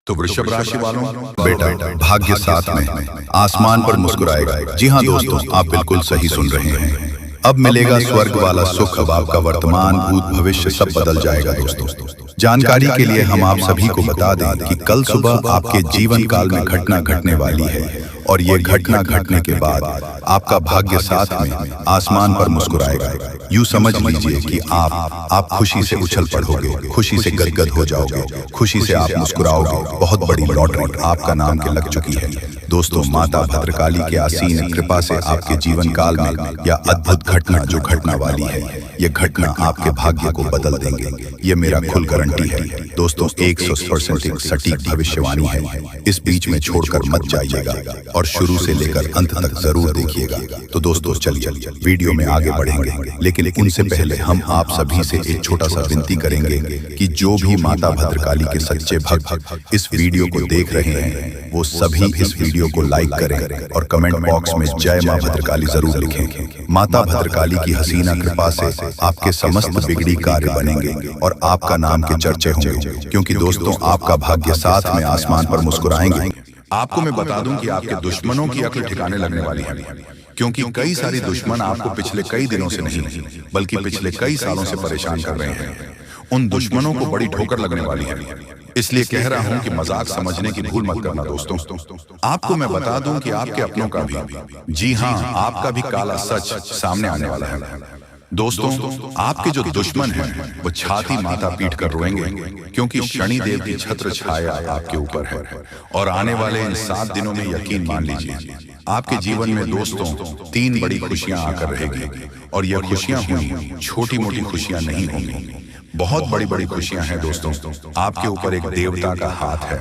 तो वृषभ राशि वालों, बेटा, भाग्य साथ में, आसमान पर मुस्कुराएगा। जी हाँ दोस्तों, आप बिल्कुल सही सुन रहे हैं। अब मिलेगा स्वर्ग वाला सुख। अब आपका वर्तमान, भूत, भविष्य सब बदल जाएगा दोस्तों। जानकारी के लिए हम आप सभी को बता दें कि कल सुबह आपके जीवन काल में घटना घटने वाली है और ये घटना घटने के बाद आपका भाग्य साथ में आसमान पर मुस्कुराएगा। यूं समझ लीजिए कि आप खुशी से उछल पड़ोगे, खुशी से गदगद हो जाओगे, खुशी से आप मुस्कुराओगे। बहुत बड़ी लॉटरी आपका नाम के लग चुकी है दोस्तों। माता भद्रकाली के असीम कृपा से आपके जीवन काल में यह अद्भुत घटना जो घटना वाली है, ये घटना आपके भाग्य को बदल देंगे। ये मेरा खुल गारंटी है दोस्तों। 100% सटीक भविष्यवाणी है। इस बीच में छोड़कर मत जाइएगा और शुरू से लेकर अंत तक जरूर देखिएगा। तो दोस्तों चलिए वीडियो में आगे बढ़ेंगे, लेकिन उनसे पहले हम आप सभी से एक छोटा सा विनती करेंगे कि जो भी माता भद्रकाली के सच्चे भक्त इस वीडियो को देख रहे हैं, वो सभी इस वीडियो को लाइक करें और कमेंट बॉक्स में जय मां भद्रकाली जरूर लिखें। माता भद्रकाली की हसीना कृपा से आपके समस्त बिगड़ी कार्य बनेंगे और आपका नाम के चर्चे होंगे, क्योंकि दोस्तों आपका भाग्य साथ में आसमान पर मुस्कुराएंगे। आपको मैं बता दूं कि आपके दुश्मनों की अक्ल ठिकाने लगने वाली है, क्योंकि कई सारी दुश्मन आपको पिछले कई दिनों से नहीं बल्कि पिछले कई सालों से परेशान कर रहे हैं। उन दुश्मनों को बड़ी ठोकर लगने वाली है। इसलिए कह रहा हूं कि मजाक समझने की भूल मत करना दोस्तों। आपको मैं बता दूं कि आपके अपनों का भी, जी हां, आपका भी काला सच सामने आने वाला है दोस्तों। आपके जो दुश्मन हैं वो छाती माथा पीट कर रोएंगे, क्योंकि शनि देव की छत्र छाया आपके ऊपर है। और आने वाले इन 7 दिनों में यकीन मान लीजिए आपके जीवन में दोस्तों 3 बड़ी खुशियां आकर रहेगी। और यह खुशियां हुई छोटी मोटी खुशियां नहीं होंगी, बहुत बड़ी बड़ी खुशियां हैं दोस्तों। आपके ऊपर एक देवता का हाथ है,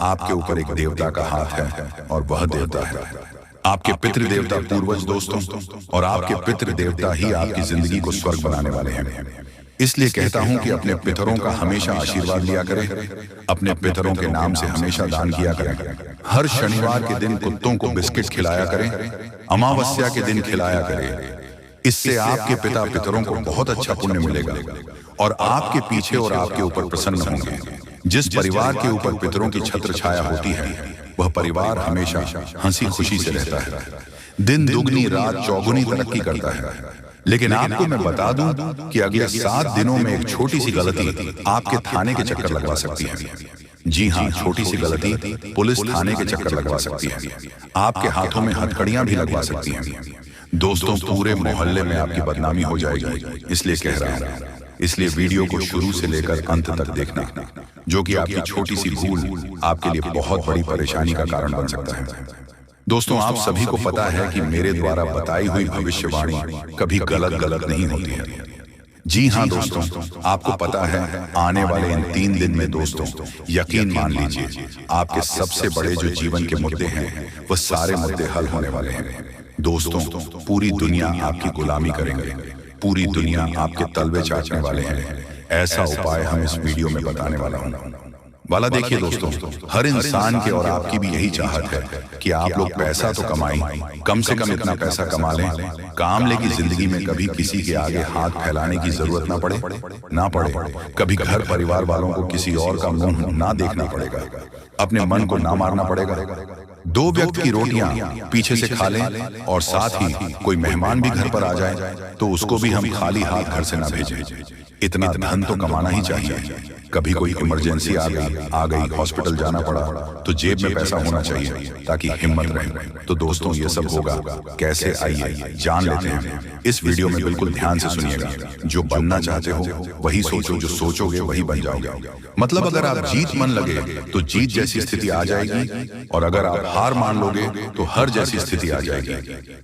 आपके ऊपर एक देवता का हाथ है, और वह देवता है आपके पितृदेवता पूर्वज दोस्तों। और आपके पितृदेवता ही आपकी जिंदगी को स्वर्ग बनाने वाले हैं। इसलिए कहता हूं कि अपने पितरों का हमेशा आशीर्वाद लिया करें, अपने पितरों के नाम से हमेशा दान किया करें। हर शनिवार के दिन कुत्तों को बिस्किट खिलाया करें, अमावस्या के दिन खिलाया करें। इससे आपके पिता पितरों को बहुत अच्छा पुण्य मिलेगा और आपके पीछे और आपके ऊपर प्रसन्न होंगे। जिस परिवार के ऊपर पितरों की छत्र छाया होती है, वह परिवार हमेशा हंसी खुशी से रहता है, दिन दुगनी रात चौगुनी तरक्की करता है। लेकिन आपको मैं बता दूं कि अगले 7 दिनों में एक छोटी सी गलती आपके थाने के चक्कर लगवा सकती है। जी हां, छोटी सी गलती पुलिस थाने के चक्कर लगवा सकती है, आपके हाथों में हथकड़ियां भी लगवा सकती हैं दोस्तों। पूरे मोहल्ले में आपकी बदनामी हो जाएगी। इसलिए कह रहा हूं, इसलिए वीडियो को शुरू से लेकर अंत तक देखना, जो कि आपकी छोटी सी भूल आपके लिए बहुत बड़ी परेशानी का कारण बन सकता है दोस्तों। आप सभी को पता है कि मेरे द्वारा बताई हुई भविष्यवाणी कभी गलत नहीं होती है। जी हां दोस्तों, आपको पता है आने वाले इन 3 दिन में दोस्तों यकीन मान लीजिए आपके सबसे बड़े जो जीवन के मुद्दे हैं, वो सारे मुद्दे हल होने वाले हैं दोस्तों। पूरी दुनिया आपकी गुलामी करेंगे, पूरी दुनिया आपके तलवे चाटने वाले हैं। ऐसा उपाय हम इस वीडियो में बताने वाला हूं। देखिए दोस्तों, हर इंसान की और आपकी भी यही चाहत है कि आप लोग पैसा तो कमाएं, कम से कम इतना पैसा कमा लें, काम लेकी जिंदगी में कभी किसी के आगे हाथ फैलाने की जरूरत ना पड़े, कभी घर परिवार वालों को किसी और का मुंह ना देखना पड़ेगा, अपने मन को ना मारना पड़ेगा। 2 व्यक्ति की रोटियां पीछे से खा लें और साथ ही कोई मेहमान भी घर पर आ जाए तो उसको भी हम खाली हाथ घर से ना भेजें। इतना धन तो कमाना ही चाहिए। कभी कोई इमरजेंसी आ गई, हॉस्पिटल जाना पड़ा तो जेब में पैसा होना चाहिए ताकि हिम्मत रहे। तो दोस्तों ये सब होगा कैसे, आइए जान लेते हैं। इस वीडियो में बिल्कुल ध्यान से सुनिएगा। जो बनना चाहते हो वही सोचो, जो सोचोगे वही बन जाओगे। मतलब अगर आप जीत मन लगे तो जीत जैसी स्थिति आ जाएगी, और अगर आप हार मान लोगे तो हर जैसी स्थिति आ जाएगी।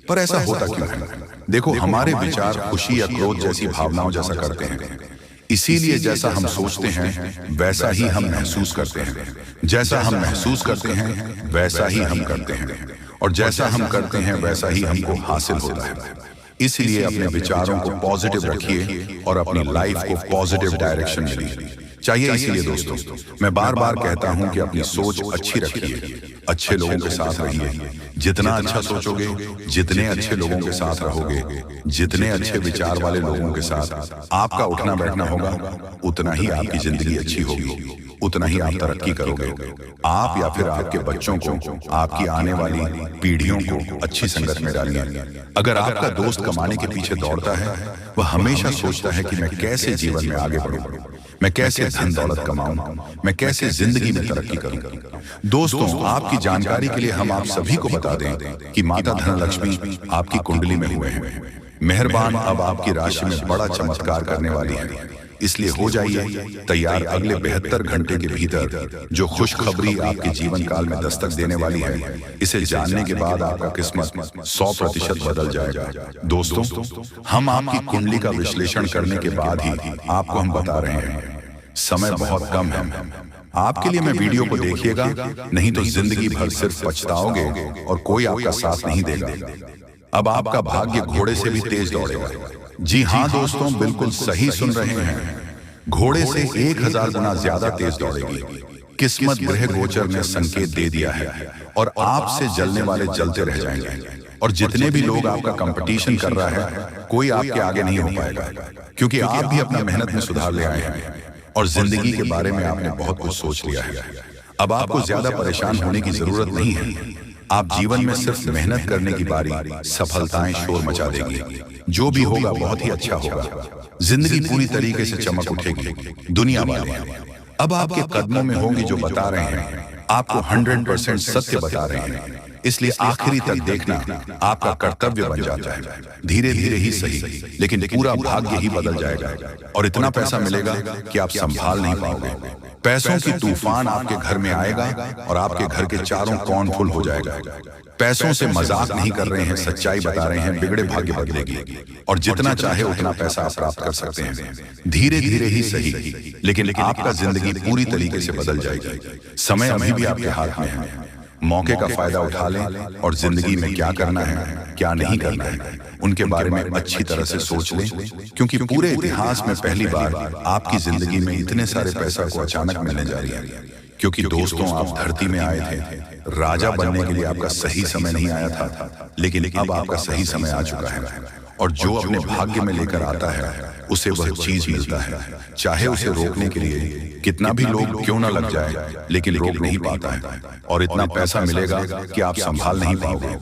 पर ऐसा होता क्यों है? देखो, हमारे विचार खुशी या क्रोध जैसी भावनाओं जैसा करते हैं। इसीलिए जैसा हम सोचते हैं वैसा ही हम महसूस करते हैं, जैसा हम महसूस करते हैं वैसा ही हम करते हैं, और जैसा हम करते हैं वैसा ही हमको हासिल होता है। इसलिए अपने विचारों को पॉजिटिव रखिए और अपनी लाइफ को पॉजिटिव डायरेक्शन में लीजिए चाहिए। इसीलिए दोस्तों मैं बार बार कहता हूं कि अपनी सोच अच्छी रखिए, अच्छे लोगों के साथ रहिए। जितना अच्छा सोचोगे, जितने अच्छे लोगों के साथ रहोगे, जितने अच्छे विचार वाले लोगों के साथ आपका उठना बैठना होगा, उतना ही आपकी जिंदगी अच्छी होगी। उतना ही आप तरक्की करोगे। आप या फिर आपके बच्चों को, आपकी आने वाली पीढ़ियों को अच्छी संगत में डालिए। अगर आपका दोस्त कमाने के पीछे दौड़ता है, वह हमेशा सोचता है कि मैं कैसे जीवन में आगे बढ़ूं, मैं कैसे धन दौलत कमाऊं, मैं कैसे जिंदगी में तरक्की करूं। दोस्तों, आपकी जानकारी के लिए हम आप सभी को बता दें कि माता धनलक्ष्मी आपकी कुंडली में हुए हैं। मेहरबान अब आपकी राशि में बड़ा चमत्कार करने वाली है, इसलिए हो जाइए तैयार। अगले 72 घंटे के भीतर जो खुशखबरी आपके जीवन काल में दस्तक देने वाली है, इसे जानने के बाद आपका किस्मत 100% बदल जाएगा। दोस्तों, हम आपकी कुंडली का विश्लेषण करने के बाद ही आपको हम बता रहे हैं। समय बहुत कम है, आपके लिए मैं वीडियो को देखिएगा, नहीं तो जिंदगी भर सिर्फ पछताओगे और कोई आपका साथ नहीं देगा। अब आपका भाग्य घोड़े से भी तेज दौड़ेगा। जी हाँ दोस्तों, बिल्कुल सही सुन रहे हैं, घोड़े से 1000 गुना ज्यादा तेज दौड़ेगी। किस्मत ग्रह गोचर ने संकेत दे दिया है और आपसे जलने वाले जलते रह जाएंगे। और जितने भी लोग आपका कंपटीशन कर रहा है, कोई आपके आगे नहीं हो पाएगा, क्योंकि आप भी अपना मेहनत में सुधार ले आए हैं और जिंदगी के बारे में आपने बहुत कुछ सोच लिया है। अब आपको ज्यादा परेशान होने की जरूरत नहीं है। आप जीवन में सिर्फ मेहनत करने की बारी, सफलताएं शोर मचा देगी। जो भी होगा बहुत ही अच्छा होगा, जिंदगी पूरी तरीके से चमक उठेगी। दुनिया वाले अब आपके कदमों में होंगे जो बता रहे हैं, आपको 100% सत्य बता रहे हैं, इसलिए आखिरी तक देखना आपका कर्तव्य बन जाता है। धीरे धीरे ही सही, लेकिन पूरा भाग्य ही बदल जाएगा और इतना पैसा मिलेगा कि आप संभाल नहीं पाओगे। पैसों की तूफान आपके घर में आएगा और आपके घर के चारों कौन फुल हो जाएगा। पैसों से मजाक नहीं कर रहे हैं, सच्चाई बता रहे हैं। बिगड़े भाग्य बदलेगी और जितना चाहे उतना पैसा आप प्राप्त कर सकते हैं। धीरे धीरे ही सही, लेकिन आपका जिंदगी पूरी तरीके से बदल जाएगी। समय अभी भी आपके हाथ में है, मौके का फायदा उठा लें और जिंदगी में क्या करना है, क्या नहीं करना है, उनके बारे में अच्छी तरह से सोच लें, क्योंकि पूरे इतिहास में पहली बार आपकी जिंदगी में इतने सारे पैसा को अचानक मिलने जा रही है। क्योंकि दोस्तों, आप धरती में आए थे, राजा बनने के लिए आपका सही समय नहीं आया था, लेकिन अब आपका सही समय आ चुका है। और जो अपने भाग्य में लेकर आता है, उसे वह चीज मिलता है, चाहे उसे रोकने के लिए कितना भी लोग क्यों ना लग जाए, लेकिन रोक नहीं पाता है। और इतना पैसा मिलेगा कि आप संभाल नहीं पाओगे।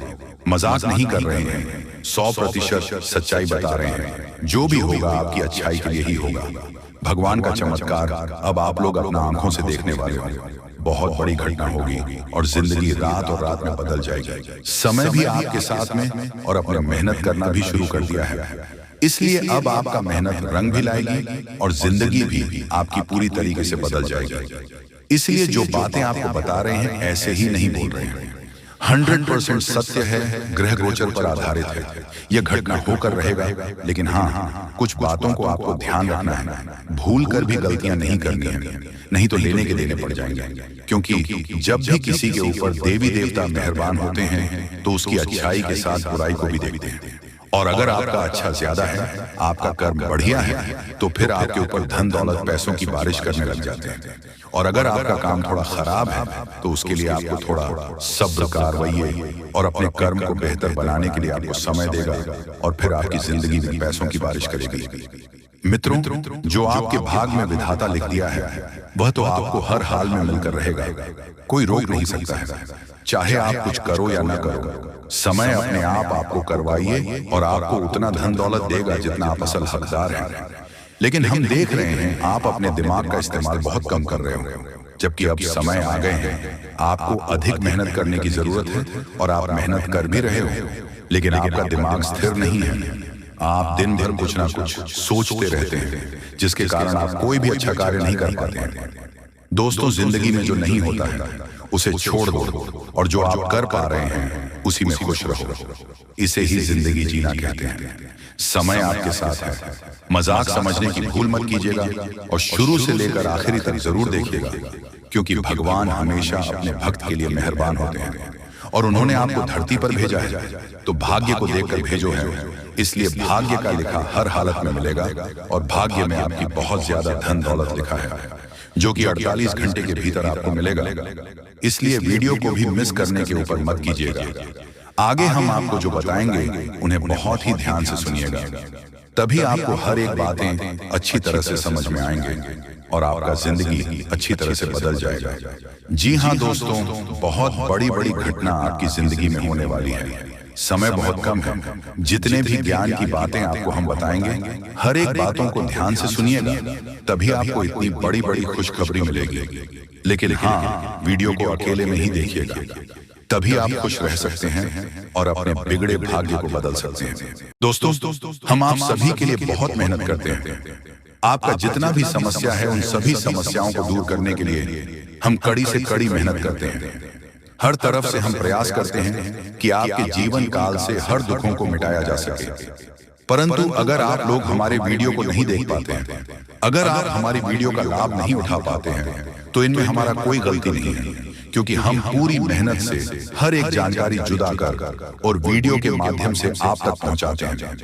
मजाक नहीं कर रहे हैं, 100% सच्चाई बता रहे हैं। जो भी होगा आपकी अच्छाई के लिए ही होगा। भगवान का चमत्कार अब आप लोग अपना आंखों से देखने वाले हो। बहुत बड़ी घटना होगी और जिंदगी रात और रात में बदल जाएगी। समय भी आपके साथ में और अपने मेहनत करना भी शुरू कर दिया है, इसलिए अब आपका मेहनत रंग भी लाएगी और जिंदगी भी आपकी पूरी तरीके से बदल जाएगी। इसलिए जो बातें आपको बता रहे हैं, ऐसे ही नहीं बोल रहे हैं। 100% सत्य है, ग्रह गोचर पर आधारित है। यह घटना होकर रहेगा, लेकिन हाँ, कुछ बातों को आपको ध्यान रखना है। भूल कर भी गलतियां नहीं करनी है, नहीं तो लेने के देने पड़ जाएंगे। क्योंकि जब भी किसी के ऊपर देवी देवता मेहरबान होते हैं, तो उसकी अच्छाई के साथ बुराई को भी देखते हैं। और अगर आपका अच्छा ज्यादा है, आपका कर्म बढ़िया है, तो फिर आपके ऊपर धन दौलत पैसों की बारिश करने लग जाते हैं। और अगर आपका काम थोड़ा खराब है, तो उसके लिए आपको थोड़ा सब्र कारवाइए और अपने कर्म को बेहतर बनाने के लिए आपको समय देगा और फिर आपकी जिंदगी में पैसों की बारिश करेगी। मित्रों, जो आपके भाग में विधाता लिख दिया है, वह तो आपको हर हाल में मिलकर रहेगा, कोई रोक नहीं सकता है। चाहे आप कुछ करो या ना करो, समय अपने आप आपको करवाइए और आपको उतना धन दौलत देगा जितना आप असल हकदार हैं। लेकिन हम देख रहे हैं आप अपने दिमाग का इस्तेमाल बहुत कम कर रहे हो, जबकि अब समय आ गए हैं, आपको अधिक मेहनत करने की जरूरत है और आप मेहनत कर भी रहे हो, लेकिन आपका दिमाग स्थिर नहीं है। आप दिन भर कुछ ना कुछ सोचते रहते हैं, जिसके कारण आप कोई भी अच्छा कार्य नहीं कर पाते हैं। दोस्तों, जिंदगी में जो नहीं होता है उसे छोड़ दो और जो आप कर पा रहे हैं उसी में खुश रहो। इसे ही जिंदगी जीना कहते हैं। समय आपके साथ है, मजाक समझने की भूल मत कीजिएगा और शुरू से लेकर आखिरी तक जरूर देखिएगा, क्योंकि भगवान हमेशा अपने भक्त के लिए मेहरबान होते हैं और उन्होंने आपको धरती पर भेजा है, तो भाग्य को देखकर भेजो है। इसलिए भाग्य का लिखा हर हालत में मिलेगा और भाग्य में आपकी बहुत ज्यादा धन दौलत लिखा है, जो कि 48 घंटे के भीतर आपको मिलेगा। इसलिए वीडियो को भी मिस करने के ऊपर मत कीजिएगा। आगे हम आपको जो बताएंगे उन्हें बहुत ही ध्यान से सुनिएगा, तभी आपको हर एक बातें अच्छी तरह से समझ में आएंगे। और आपका जिंदगी अच्छी तरह से बदल जाएगा। जी हाँ दोस्तों, बहुत बड़ी बड़ी घटना आपकी जिंदगी में होने वाली है। समय बहुत कम है। जितने भी ज्ञान की बातें आपको हम बताएंगे, हर एक बातों को ध्यान से सुनिएगा, तभी आपको इतनी बड़ी बड़ी खुशखबरी मिलेगी। लेकिन हाँ, वीडियो को अकेले में ही देखिएगा, तभी आप खुश रह सकते हैं और अपने बिगड़े भाग्य को बदल सकते हैं। दोस्तों, हम आप सभी के लिए बहुत मेहनत करते हैं। आपका जितना भी समस्या है, उन सभी समस्याओं को दूर करने के लिए हम कड़ी से कड़ी मेहनत करते हैं। हर तरफ से हम प्रयास करते हैं कि आपके जीवन काल से हर दुखों को मिटाया जा सके। परंतु अगर आप लोग हमारे वीडियो को नहीं देख पाते हैं, अगर आप हमारी वीडियो का लाभ नहीं उठा पाते हैं, तो इनमें हमारा कोई गलती नहीं है, क्योंकि हम पूरी मेहनत से हर एक जानकारी जुदा कर और वीडियो के माध्यम से आप तक पहुंचाते हैं।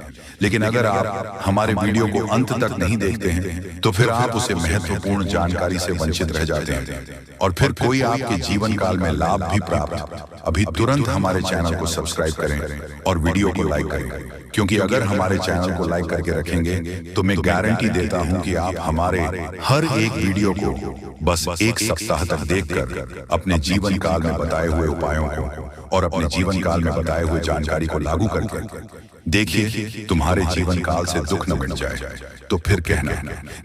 लेकिन अगर आप हमारे वीडियो को अंत तक नहीं देखते हैं, तो फिर आप उसे महत्वपूर्ण जानकारी से वंचित रह जाते हैं और फिर कोई आपके जीवन काल में लाभ भी प्राप्त। अभी तुरंत हमारे चैनल को सब्सक्राइब करें और वीडियो को लाइक करें, क्योंकि अगर हमारे चैनल को लाइक करके रखेंगे तो मैं गारंटी देता हूं कि आप हमारे हर एक वीडियो को बस एक सप्ताह तक देखकर अपने जीवन काल में बताए हुए उपायों को और अपने जीवन काल में बताए हुए जानकारी को लागू करके देखिए, तुम्हारे जीवन काल से दुख न मिट जाए तो फिर कहना।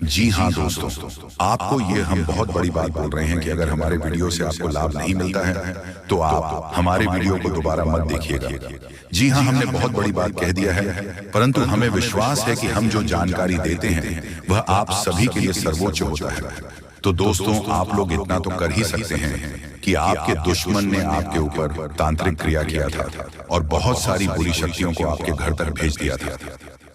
जी हाँ दोस्तों, आपको ये हम बहुत बड़ी बात बोल रहे हैं कि अगर हमारे वीडियो से आपको लाभ नहीं मिलता है, तो आप हमारे वीडियो को दोबारा मत देखिएगा। जी हाँ, हमने बहुत बड़ी बात कह दिया है, परंतु हमें विश्वास है कि हम जो जानकारी देते हैं वह आप सभी के लिए सर्वोच्च होता है। तो दोस्तों, आप लोग इतना तो कर ही सकते हैं कि आपके दुश्मन ने आपके ऊपर तांत्रिक क्रिया किया था और बहुत सारी बुरी शक्तियों को आपके घर तक भेज दिया था।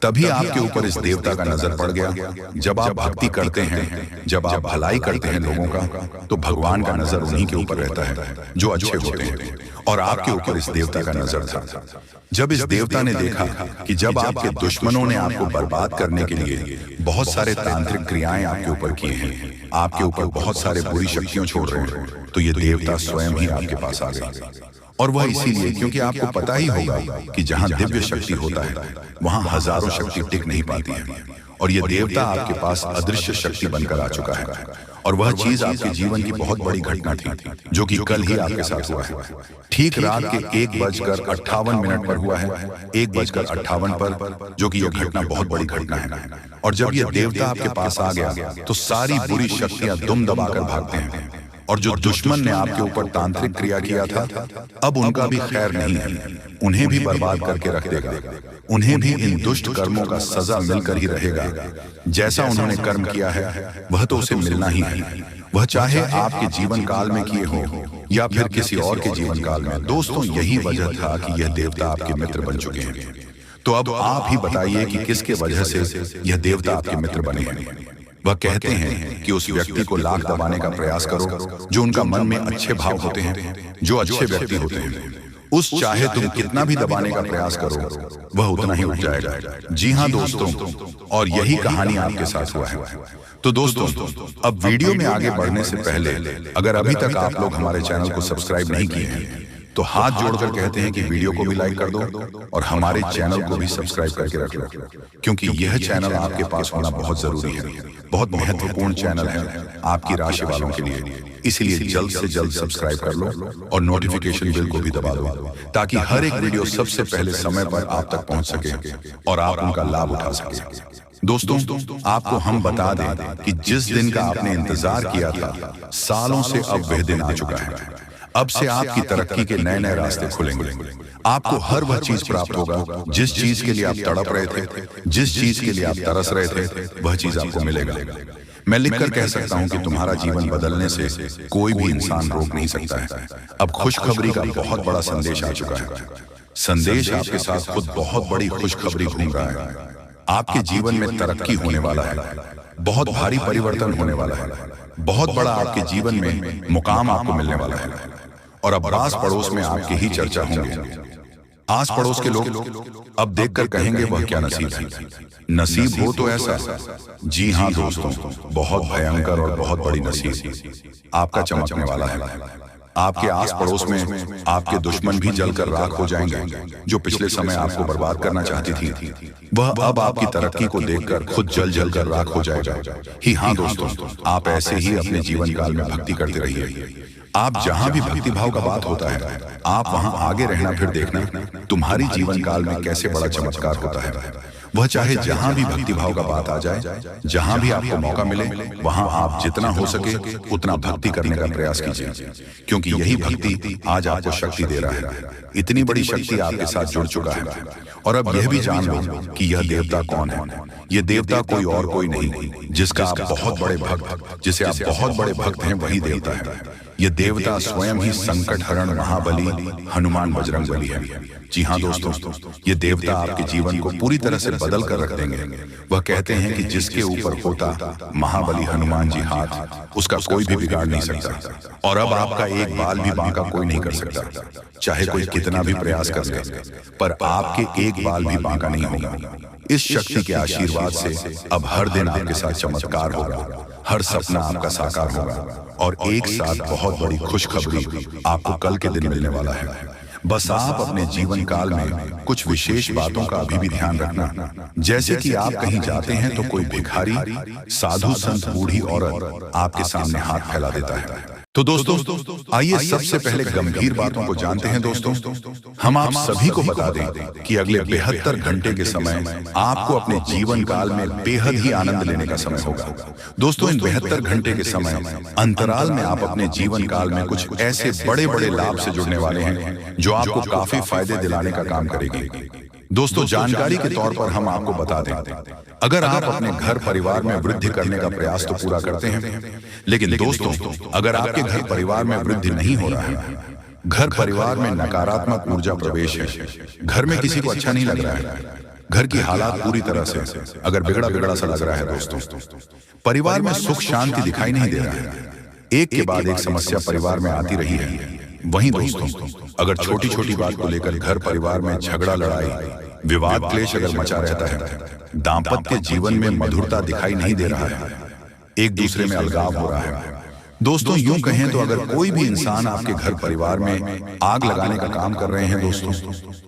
तभी आपके ऊपर इस देवता का नजर पड़ गया। जब आप भक्ति करते हैं, जब आप भलाई करते हैं लोगों का, तो भगवान का नजर उन्हीं के ऊपर रहता है जो अच्छे होते हैं, और आपके ऊपर इस देवता का नजर था। जब इस देवता ने देखा कि जब आपके दुश्मनों ने आपको बर्बाद करने के लिए बहुत सारे तांत्रिक क्रियाएं आपके ऊपर किए हैं, आपके ऊपर बहुत सारे बुरी शक्तियां छोड़ रहे हैं, तो ये देवता स्वयं ही आपके पास आ गए। और वह इसीलिए क्योंकि आपको पता ही होगा कि जहां दिव्य शक्ति होता है वहां हजारों शक्ति टिक नहीं पाती है, और ये देवता आपके पास अदृश्य शक्ति बनकर आ चुका है। और वह चीज आपके जीवन की बहुत बड़ी घटना थी, जो कि कल ही आपके साथ हुआ है। ठीक रात के 1:58 पर हुआ है, 1:58 पर, जो कि यह घटना बहुत बड़ी घटना है। और जब यह देवता आपके पास आ गया तो सारी बुरी शक्तियां दुम दबाकर भागते हैं, और जो दुश्मन ने आपके ऊपर तांत्रिक क्रिया किया था, अब उनका भी खैर नहीं है, उन्हें भी बर्बाद करके रख देगा। उन्हें भी इन दुष्ट कर्मों का सजा मिलकर ही रहेगा। जैसा उन्होंने कर्म किया है वह तो उसे मिलना ही है, वह चाहे आपके जीवन काल में किए हो या फिर किसी और के जीवन काल में। दोस्तों, यही वजह था कि यह देवता आपके मित्र बन चुके हैं। तो अब आप ही बताइए कि किसके वजह से यह देवता आपके मित्र बने हैं। वह कहते हैं कि उस व्यक्ति को लाख दबाने का प्रयास करो जो उनका मन में अच्छे भाव होते हैं, जो अच्छे व्यक्ति होते हैं। उस चाहे तुम कितना भी दबाने का प्रयास करो, वह उतना ही उठ जाएगा। जी हाँ दोस्तों, और यही कहानी आपके साथ हुआ है। तो दोस्तों, अब वीडियो में आगे बढ़ने से पहले अगर अभी तक आप लोग हमारे चैनल को सब्सक्राइब नहीं किए हैं, तो हाथ जोड़कर कहते हैं कि वीडियो को भी लाइक कर दो और हमारे चैनल को भी सब्सक्राइब करके रख लो, क्योंकि यह चैनल आपके पास होना बहुत जरूरी है। बहुत महत्वपूर्ण चैनल है आपकी राशि वालों के लिए। इसलिए जल्द से जल्द सब्सक्राइब कर लो और नोटिफिकेशन बेल को भी दबा दो, ताकि हर एक वीडियो सबसे पहले समय पर आप तक पहुंच सके और आप उनका लाभ उठा सके। दोस्तों, आपको हम बता दें कि जिस दिन का आपने इंतजार किया था, सालों से अब वह दिन आ चुका है। अब से आपकी तरक्की के नए नए रास्ते खुलेंगे। आपको हर वह चीज प्राप्त होगा जिस चीज के लिए आप तड़प रहे थे, जिस चीज के लिए आप तरस रहे थे, वह चीज आपको मिलेगा। मैं लिखकर कह सकता हूं कि तुम्हारा जीवन बदलने से कोई भी इंसान रोक नहीं सकता है। अब खुशखबरी का बहुत बड़ा संदेश आ चुका है। संदेश आपके साथ खुद बहुत बड़ी खुशखबरी घूम रहा है। आपके जीवन में तरक्की होने वाला है, बहुत भारी परिवर्तन होने वाला है, बहुत बड़ा आपके जीवन में मुकाम आपको मिलने वाला है। और अब आस पड़ोस में आपकी ही चर्चा होंगे। आस पड़ोस के लोग अब देखकर कहेंगे वह क्या नसीब है। नसीब हो तो ऐसा। जी हाँ दोस्तों, बहुत भयंकर और बहुत बड़ी नसीब आपका चमकने वाला है। आपके आस पड़ोस में आपके दुश्मन भी जलकर राख हो जाएंगे। जो पिछले समय आपको बर्बाद करना चाहती थी, वह अब आपकी तरक्की को देखकर खुद जल जल कर राख हो जाएगा। ही हाँ दोस्तों, आप ऐसे ही अपने जीवन काल में भक्ति करते रहिए। आप जहां भी भक्ति भाव का बात होता है, आप वहां आगे रहना। फिर देखना तुम्हारी जीवन काल में कैसे बड़ा चमत्कार होता है। वह चाहे जहां भी भक्ति भाव का बात आ जाए, जहां भी आपको मौका मिले, वहां आप जितना हो सके उतना भक्ति करने का प्रयास कीजिए, क्योंकि यही भक्ति आज आपको शक्ति दे रहा है। इतनी बड़ी शक्ति आपके साथ जुड़ चुका है। और अब यह भी जान लो कि यह देवता कौन है। यह देवता कोई और कोई नहीं, जिसका आप बहुत बड़े भक्त, जिसे आप बहुत बड़े भक्त हैं, वही देवता है। ये देवता स्वयं ही संकट हरण महाबली हनुमान बजरंगबली है। जी हाँ दोस्तों, ये देवता आपके जीवन को पूरी तरह से बदल कर रख देंगे। वह कहते हैं कि जिसके ऊपर होता महाबली हनुमान जी हाथ, उसका कोई भी बिगाड़ नहीं सकता। और अब आपका एक बाल भी बांका कोई नहीं कर सकता, चाहे कोई कितना भी प्रयास कर ले, पर आपके एक बाल भी बांका नहीं होगा। इस शक्ति के आशीर्वाद से अब हर दिन आपके साथ चमत्कार होगा, हर सपना आपका साकार होगा, और एक साथ बहुत बड़ी खुशखबरी आपको कल के दिन मिलने वाला है। बस आप अपने जीवन काल में कुछ विशेष बातों का अभी भी ध्यान रखना। जैसे कि आप कहीं जाते हैं तो कोई भिखारी, साधु, संत, बूढ़ी औरत आपके सामने हाथ फैला देता है। तो दोस्तों, आइए सबसे पहले गंभीर बातों को जानते हैं। दोस्तों, हम आप सभी को बता दें कि अगले 72 घंटे के समय आपको अपने जीवन काल में बेहद ही आनंद लेने का समय होगा। दोस्तों, इन 72 घंटे के समय अंतराल में आप अपने जीवन काल में कुछ ऐसे बड़े बड़े लाभ से जुड़ने वाले हैं जो आपको काफी फायदे दिलाने का काम करेगी। दोस्तों, जानकारी के तौर पर हम आपको बता दें, अगर आप अपने घर परिवार में वृद्धि करने का प्रयास तो पूरा करते हैं, लेकिन दोस्तों, अगर आपके घर परिवार में वृद्धि नहीं हो रहा है, घर परिवार में नकारात्मक ऊर्जा प्रवेश है, घर में किसी को अच्छा नहीं लग रहा है, घर की हालात पूरी तरह से अगर बिगड़ा बिगड़ा सा लग रहा है, दोस्तों, परिवार में सुख शांति दिखाई नहीं दे रहा है, एक के बाद एक समस्या परिवार में आती रही है। वहीं दोस्तों, अगर छोटी छोटी बात को लेकर घर परिवार में झगड़ा, लड़ाई, विवाद, क्लेश अगर मचा रहता है, दांपत्य जीवन में मधुरता दिखाई नहीं दे रहा है, एक दूसरे में अलगाव हो रहा है, दोस्तों, यूं कहें तो अगर कोई भी इंसान आपके घर परिवार में आग लगाने का काम कर रहे हैं, दोस्तों,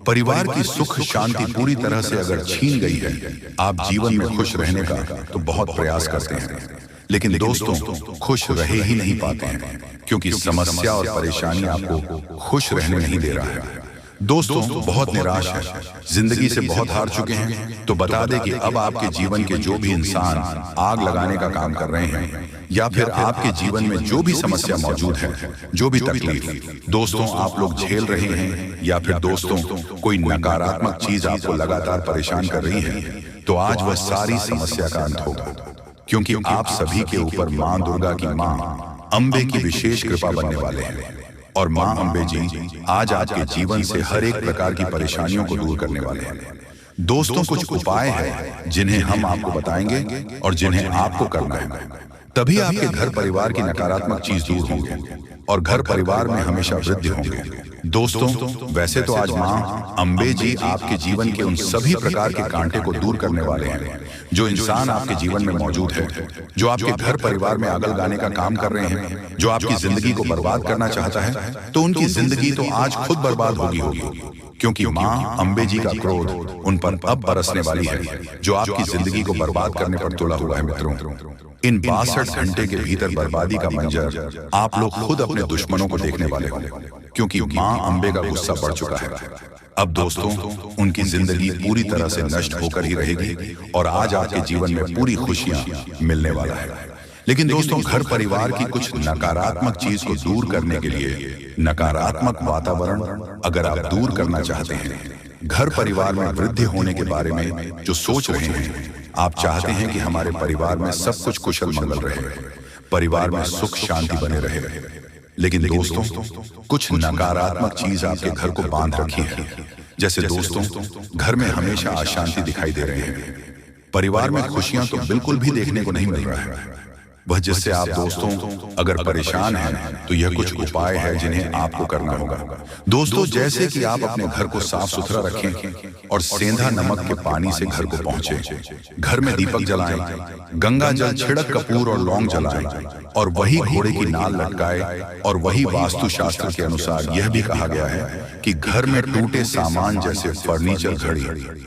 परिवार की सुख शांति पूरी तरह से अगर छीन गई है, आप जीवन में खुश रहने का तो बहुत प्रयास करते हैं, लेकिन दोस्तों, खुश रहे ही नहीं पाते हैं, क्योंकि समस्या और परेशानी आपको खुश रहने नहीं दे रहा है। दोस्तों, बहुत निराश है, जिंदगी से बहुत हार चुके हैं, तो बता दें कि अब आपके जीवन के जो भी इंसान आग लगाने का काम कर रहे हैं, या फिर आपके जीवन में जो भी समस्या मौजूद है, जो भी तकलीफ दोस्तों आप लोग झेल रहे हैं, या फिर दोस्तों कोई नकारात्मक चीज आपको लगातार परेशान कर रही है, तो आज वह सारी समस्या का अंत होगा, क्योंकि आप सभी के ऊपर मां दुर्गा की मां अंबे की विशेष कृपा बनने वाले हैं। और मां अंबे जी आज आपके जीवन से हर एक प्रकार की परेशानियों को दूर करने वाले हैं। दोस्तों, कुछ उपाय हैं जिन्हें हम आपको बताएंगे और जिन्हें आपको करना है, तभी आपके घर परिवार की नकारात्मक चीज दूर होंगे और घर परिवार में हमेशा वृद्धि होंगे। दोस्तों, वैसे तो आज मां अंबे जी आपके जीवन के उन सभी प्रकार के कांटे को दूर करने वाले हैं जो इंसान आपके जीवन में मौजूद है, जो आपके घर परिवार में आग लगाने का काम कर रहे हैं, जो आपकी जिंदगी को बर्बाद करना चाहता है, तो उनकी जिंदगी तो आज खुद बर्बाद होगी, क्योंकि मां अंबे जी का क्रोध उन पर अब बरसने वाली है, जो आपकी जिंदगी को बर्बाद करने पर तुला हुआ है। मित्रों, इन 62 घंटे के भीतर बर्बादी का मंजर आप लोग खुद अपने दुश्मनों को देखने वाले हो, क्योंकि मां अंबे का गुस्सा बढ़ चुका है। अब दोस्तों, उनकी जिंदगी पूरी तरह से नष्ट होकर ही रहेगी और आज आपके जीवन में पूरी खुशियां मिलने वाला है। लेकिन दोस्तों, घर परिवार की कुछ नकारात्मक चीज को दूर करने के लिए, नकारात्मक वातावरण अगर आप दूर करना चाहते हैं, घर परिवार में वृद्धि होने के बारे में जो सोच रहे हैं, आप चाहते हैं कि हमारे परिवार में सब कुछ कुशल मंगल रहे, परिवार में सुख शांति बने रहे, लेकिन दोस्तों कुछ नकारात्मक चीज आपके घर को बांध रखी है। जैसे दोस्तों, घर में हमेशा अशांति दिखाई दे रहे हैं, परिवार में खुशियां तो बिल्कुल भी देखने को नहीं मिल रहा है, वह जिससे आप दोस्तों अगर परेशान हैं तो यह कुछ उपाय है जिन्हें आपको करना होगा। दोस्तों, जैसे कि आप अपने घर को साफ सुथरा रखें और सेंधा नमक के पानी से घर को पहुंचे, घर में दीपक जलाएं, गंगा जल छिड़क कपूर और लौंग जलाएं और वही घोड़े की नाल लटकाए। और वही वास्तु शास्त्र के अनुसार यह भी कहा गया है कि घर में टूटे सामान जैसे फर्नीचर, घड़ी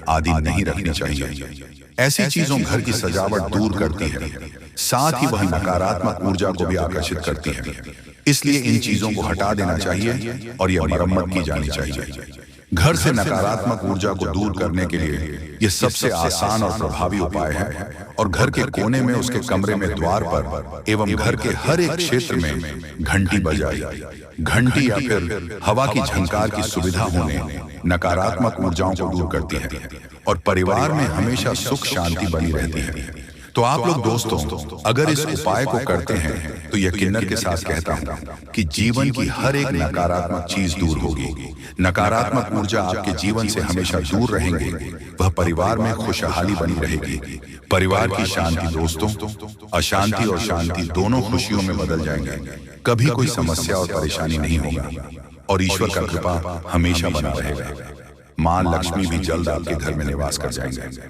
आदि नहीं रखनी चाहिए। ऐसी चीजों घर की सजावट दूर करती है, साथ ही वह नकारात्मक ऊर्जा को भी आकर्षित करती है। इसलिए इन चीजों को हटा देना चाहिए और यह मरम्मत की जानी चाहिए। घर से नकारात्मक ऊर्जा को दूर करने के लिए यह सबसे आसान और प्रभावी उपाय है। और घर के कोने में, उसके कमरे में, द्वार पर एवं घर के हर एक क्षेत्र में घंटी बजाई। घंटी या फिर हवा की झंकार की सुविधा होने नकारात्मक ऊर्जाओं को दूर करती है और परिवार में हमेशा सुख शांति बनी रहती है। तो आप लोग दोस्तों, अगर इस उपाय को करते हैं तो यकीनन के साथ कहता हूं कि जीवन की हर एक नकारात्मक चीज दूर होगी। नकारात्मक ऊर्जा आपके जीवन से हमेशा दूर रहेंगे। वह परिवार में खुशहाली बनी रहेगी। परिवार की शांति दोस्तों, अशांति और शांति दोनों खुशियों में बदल जाएंगे। कभी कोई समस्या और परेशानी नहीं होगा और ईश्वर का कृपा हमेशा बना रहेगा। मां लक्ष्मी भी जल्द आपके घर में निवास कर जाएंगे।